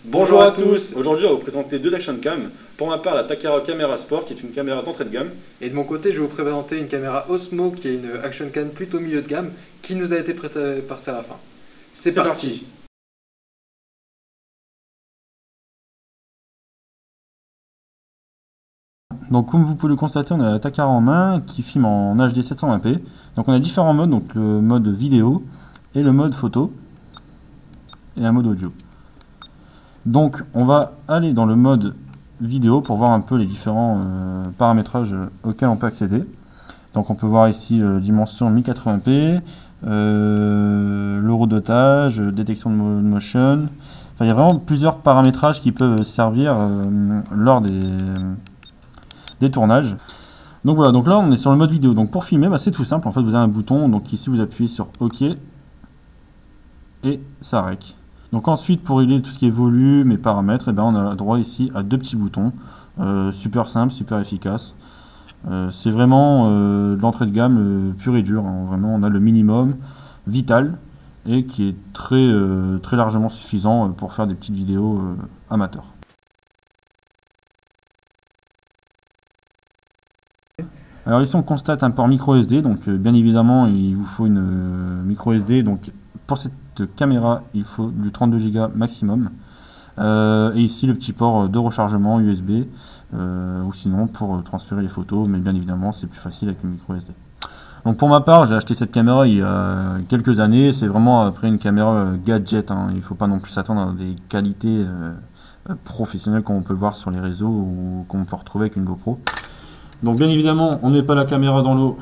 Bonjour à tous. Aujourd'hui, on va vous présenter deux action cam. Pour ma part, la Takara Camera Sport, qui est une caméra d'entrée de gamme. Et de mon côté, je vais vous présenter une caméra Osmo, qui est une action cam plutôt milieu de gamme, qui nous a été prêtée par Séraphin. C'est parti. Donc comme vous pouvez le constater, on a la Takara en main qui filme en HD 720p. Donc on a différents modes, donc le mode vidéo et le mode photo et un mode audio. Donc on va aller dans le mode vidéo pour voir un peu les différents paramétrages auxquels on peut accéder. Donc on peut voir ici dimension 1080p, l'horodotage, détection de motion. Enfin, il y a vraiment plusieurs paramétrages qui peuvent servir lors des tournages. Donc voilà, donc là on est sur le mode vidéo. Donc pour filmer, c'est tout simple. En fait, vous avez un bouton. Donc ici vous appuyez sur OK et ça rec. Donc ensuite, pour régler tout ce qui est volume et paramètres, on a droit ici à deux petits boutons. Super simple, super efficace. C'est vraiment de l'entrée de gamme pure et dure. Vraiment, on a le minimum vital et qui est très largement suffisant pour faire des petites vidéos amateurs. Alors ici on constate un port micro SD, donc bien évidemment il vous faut une micro SD, donc pour cette caméra il faut du 32 Go maximum, et ici le petit port de rechargement USB, ou sinon pour transférer les photos, mais bien évidemment c'est plus facile avec une micro SD. Donc pour ma part j'ai acheté cette caméra il y a quelques années, c'est vraiment après une caméra gadget, il ne faut pas non plus s'attendre à des qualités professionnelles comme on peut le voir sur les réseaux ou qu'on peut retrouver avec une GoPro. Donc bien évidemment, on ne met pas la caméra dans l'eau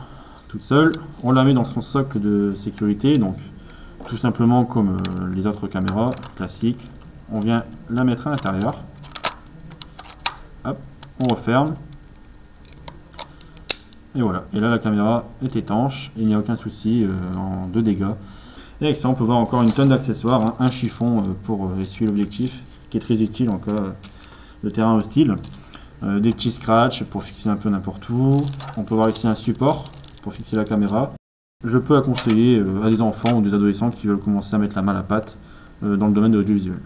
toute seule, on la met dans son socle de sécurité, donc tout simplement comme les autres caméras classiques, on vient la mettre à l'intérieur, hop, on referme, et voilà, et là la caméra est étanche, et il n'y a aucun souci de dégâts. Et avec ça on peut voir encore une tonne d'accessoires, un chiffon pour essuyer l'objectif, qui est très utile en cas de terrain hostile. Des petits scratchs pour fixer un peu n'importe où. On peut voir ici un support pour fixer la caméra. Je peux la conseiller à des enfants ou des adolescents qui veulent commencer à mettre la main à la pâte dans le domaine de l'audiovisuel.